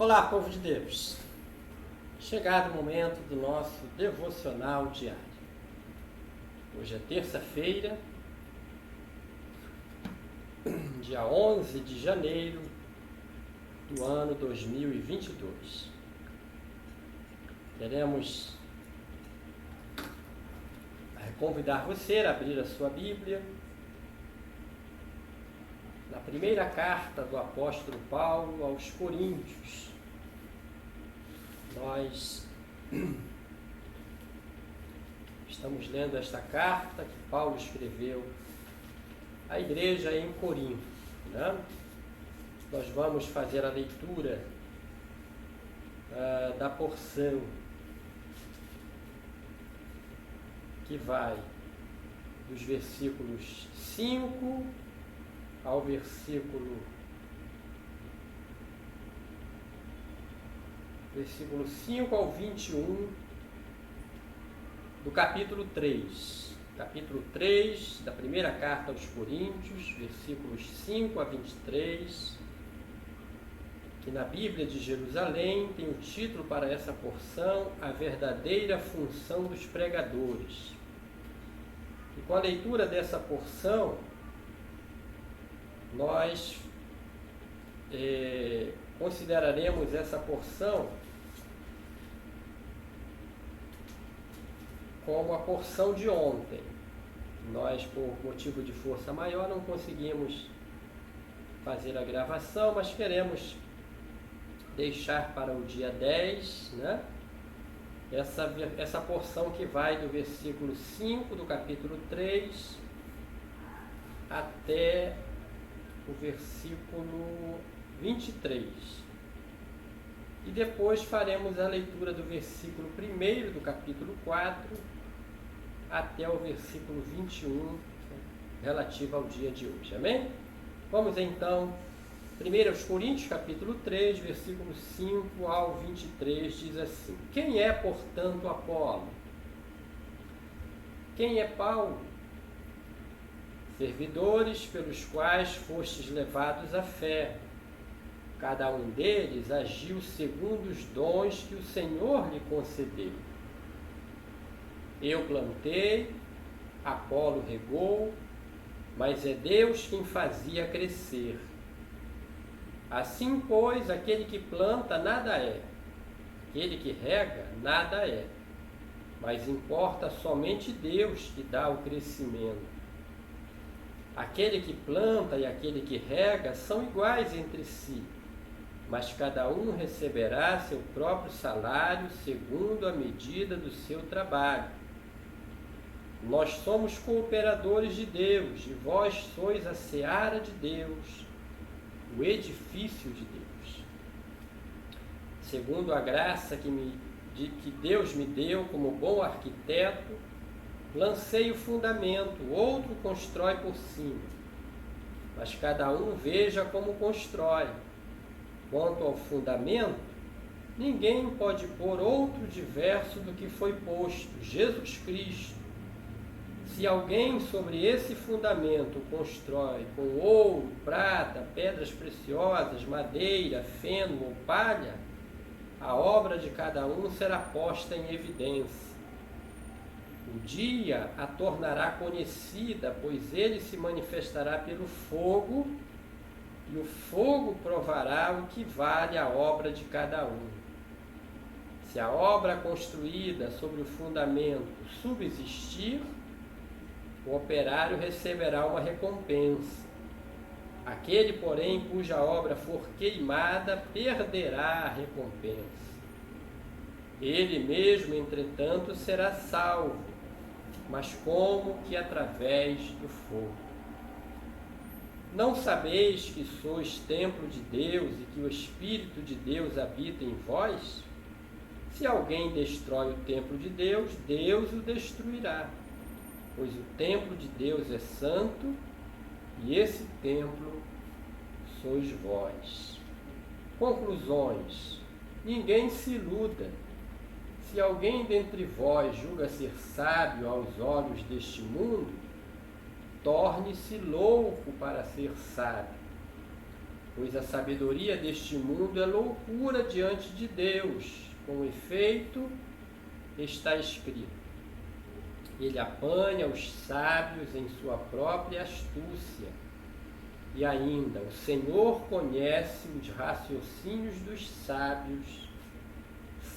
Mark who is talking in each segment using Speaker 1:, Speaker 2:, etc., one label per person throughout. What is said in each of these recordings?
Speaker 1: Olá, povo de Deus! Chegado o momento do nosso devocional diário. Hoje é terça-feira, dia 11 de janeiro do ano 2022. Queremos convidar você a abrir a sua Bíblia na primeira carta do apóstolo Paulo aos Coríntios. Nós estamos lendo esta carta que Paulo escreveu à igreja em Corinto, né? Nós vamos fazer a leitura da porção que vai dos versículos 5 ao versículo 5 ao 21 do capítulo 3. Capítulo 3 da primeira carta aos Coríntios, versículos 5 a 23, que na Bíblia de Jerusalém tem o título para essa porção, A Verdadeira Função dos Pregadores. E com a leitura dessa porção, nós consideraremos essa porção como a porção de ontem. Nós, por motivo de força maior, não conseguimos fazer a gravação, mas queremos deixar para o dia 10, né? Essa porção que vai do versículo 5 do capítulo 3 até o versículo 23. E depois faremos a leitura do versículo 1 do capítulo 4 até o versículo 21, relativo ao dia de hoje. Amém? Vamos então, 1 aos Coríntios, capítulo 3, versículo 5 ao 23, diz assim: Quem é, portanto, Apolo? Quem é Paulo? Servidores pelos quais fostes levados à fé. Cada um deles agiu segundo os dons que o Senhor lhe concedeu. Eu plantei, Apolo regou, mas é Deus quem fazia crescer. Assim, pois, aquele que planta nada é, aquele que rega nada é, mas importa somente Deus que dá o crescimento. Aquele que planta e aquele que rega são iguais entre si, mas cada um receberá seu próprio salário segundo a medida do seu trabalho. Nós somos cooperadores de Deus, e vós sois a seara de Deus, o edifício de Deus. Segundo a graça que Deus me deu como bom arquiteto, lancei o fundamento, outro constrói por cima, mas cada um veja como constrói. Quanto ao fundamento, ninguém pode pôr outro diverso do que foi posto, Jesus Cristo. Se alguém sobre esse fundamento constrói com ouro, prata, pedras preciosas, madeira, feno ou palha, a obra de cada um será posta em evidência. O dia a tornará conhecida, pois ele se manifestará pelo fogo, e o fogo provará o que vale a obra de cada um. Se a obra construída sobre o fundamento subsistir, o operário receberá uma recompensa. Aquele, porém, cuja obra for queimada, perderá a recompensa. Ele mesmo, entretanto, será salvo, mas como que através do fogo. Não sabeis que sois templo de Deus e que o Espírito de Deus habita em vós? Se alguém destrói o templo de Deus, Deus o destruirá, pois o templo de Deus é santo, e esse templo sois vós. Conclusões: ninguém se iluda. Se alguém dentre vós julga ser sábio aos olhos deste mundo, torne-se louco para ser sábio. pois a sabedoria deste mundo é loucura diante de Deus. Com efeito, está escrito: ele apanha os sábios em sua própria astúcia. E ainda, o Senhor conhece os raciocínios dos sábios,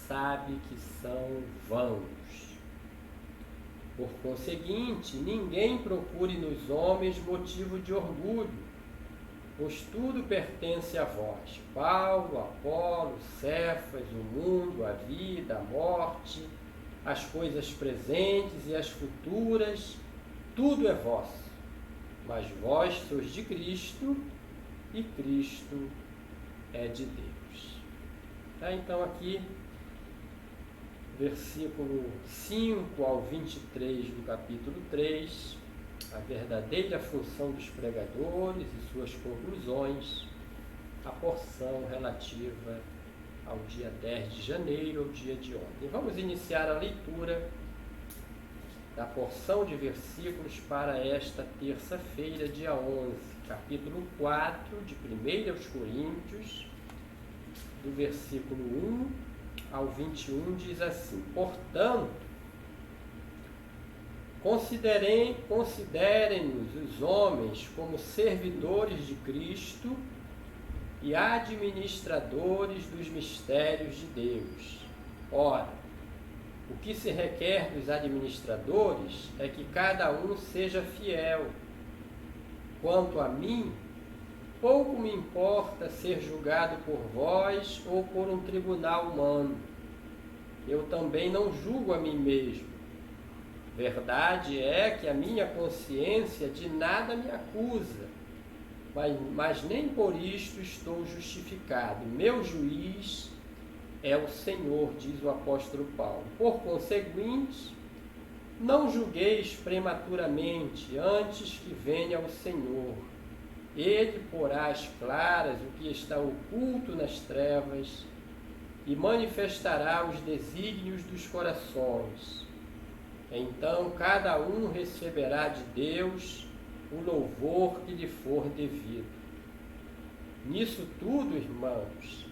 Speaker 1: sabe que são vãos. Por conseguinte, ninguém procure nos homens motivo de orgulho, pois tudo pertence a vós: Paulo, Apolo, Cefas, o mundo, a vida, a morte, as coisas presentes e as futuras, tudo é vosso. Mas vós sois de Cristo e Cristo é de Deus. Então aqui, versículo 5 ao 23 do capítulo 3, a verdadeira função dos pregadores e suas conclusões, a porção relativa ao dia 10 de janeiro, ao dia de ontem. Vamos iniciar a leitura da porção de versículos para esta terça-feira, dia 11, capítulo 4 de 1 aos Coríntios, do versículo 1 ao 21, diz assim: portanto, considerem-nos os homens como servidores de Cristo e administradores dos mistérios de Deus. Ora, o que se requer dos administradores é que cada um seja fiel. Quanto a mim, pouco me importa ser julgado por vós ou por um tribunal humano. Eu também não julgo a mim mesmo. Verdade é que a minha consciência de nada me acusa, mas nem por isto estou justificado. Meu juiz é o Senhor, diz o apóstolo Paulo. Por conseguinte, não julgueis prematuramente antes que venha o Senhor. Ele porá às claras o que está oculto nas trevas e manifestará os desígnios dos corações. Então cada um receberá de Deus o louvor que lhe for devido. Nisso tudo, irmãos,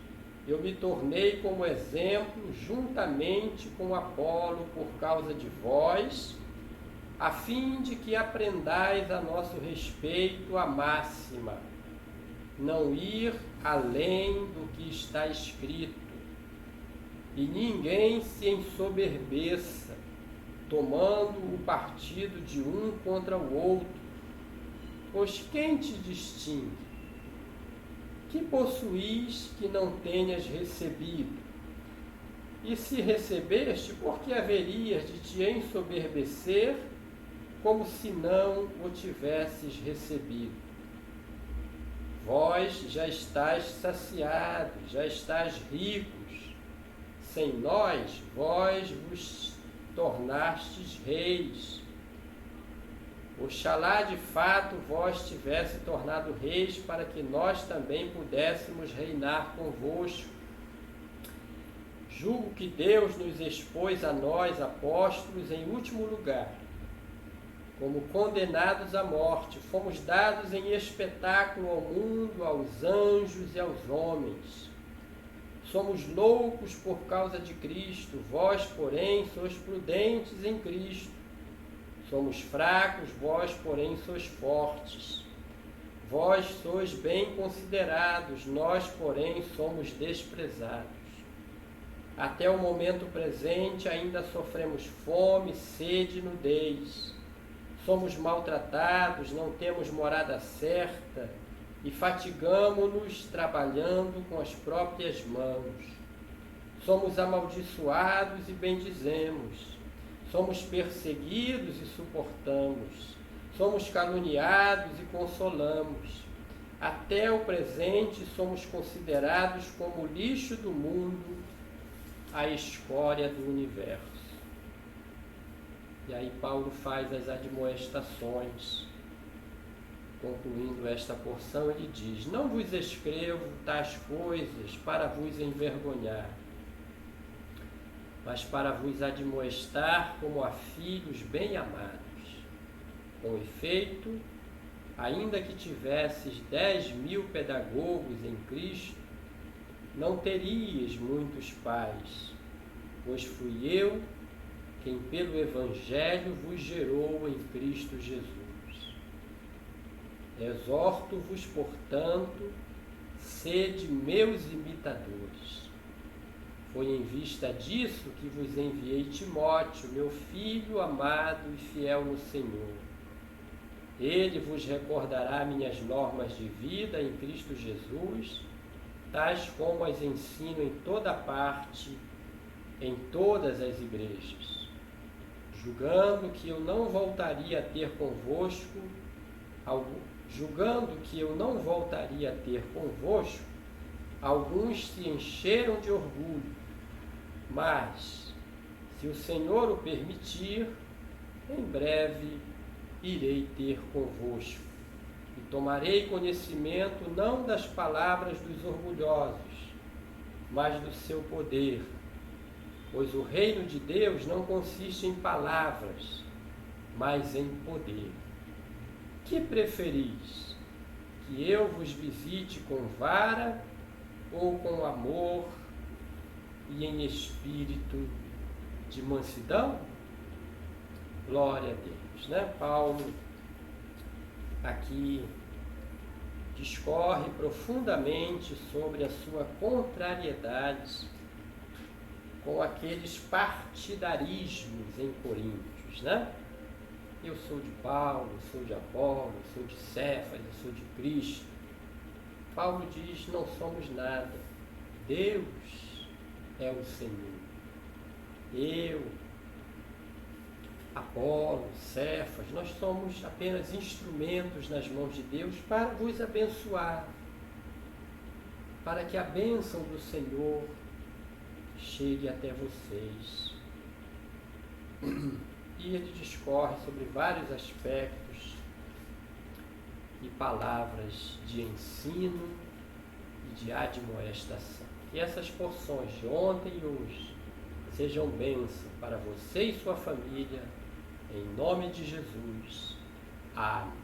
Speaker 1: eu me tornei como exemplo juntamente com Apolo por causa de vós, a fim de que aprendais a nosso respeito a máxima, não ir além do que está escrito, e ninguém se ensoberbeça, tomando o partido de um contra o outro. Pois quem te distingue? Que possuís que não tenhas recebido? E se recebeste, por que haverias de te ensoberbecer, como se não o tivesses recebido? Vós já estáis saciados, já estáis ricos. Sem nós, vós vos tornastes reis. Oxalá de fato vós tivesse tornado reis, para que nós também pudéssemos reinar convosco. Julgo que Deus nos expôs a nós, apóstolos, em último lugar. Como condenados à morte, fomos dados em espetáculo ao mundo, aos anjos e aos homens. Somos loucos por causa de Cristo, vós, porém, sois prudentes em Cristo. Somos fracos, vós, porém, sois fortes. Vós sois bem considerados, nós, porém, somos desprezados. Até o momento presente ainda sofremos fome, sede e nudez. Somos maltratados, não temos morada certa e fatigamo-nos trabalhando com as próprias mãos. Somos amaldiçoados e bendizemos. Somos perseguidos e suportamos. Somos caluniados e consolamos. Até o presente somos considerados como o lixo do mundo, a escória do universo. E aí Paulo faz as admoestações. Concluindo esta porção, ele diz: não vos escrevo tais coisas para vos envergonhar, mas para vos admoestar como a filhos bem-amados. Com efeito, ainda que tivesses 10.000 pedagogos em Cristo, não terias muitos pais, pois fui eu quem pelo Evangelho vos gerou em Cristo Jesus. Exorto-vos, portanto, sede meus imitadores. Foi em vista disso que vos enviei Timóteo, meu filho amado e fiel no Senhor. Ele vos recordará minhas normas de vida em Cristo Jesus, tais como as ensino em toda parte, em todas as igrejas, julgando que eu não voltaria a ter convosco alguns se encheram de orgulho, mas, se o Senhor o permitir, em breve irei ter convosco, e tomarei conhecimento não das palavras dos orgulhosos, mas do seu poder, pois o reino de Deus não consiste em palavras, mas em poder. Que preferis? Que eu vos visite com vara ou com amor e em espírito de mansidão? Glória a Deus, né? Paulo aqui discorre profundamente sobre a sua contrariedade com aqueles partidarismos em Coríntios, né? Eu sou de Paulo, eu sou de Apolo, eu sou de Cefas, eu sou de Cristo. Paulo diz, não somos nada. Deus é o Senhor. Eu, Apolo, Cefas, nós somos apenas instrumentos nas mãos de Deus para vos abençoar, para que a bênção do Senhor chegue até vocês. E ele discorre sobre vários aspectos e palavras de ensino e de admoestação. Que essas porções de ontem e hoje sejam bênção para você e sua família, em nome de Jesus. Amém.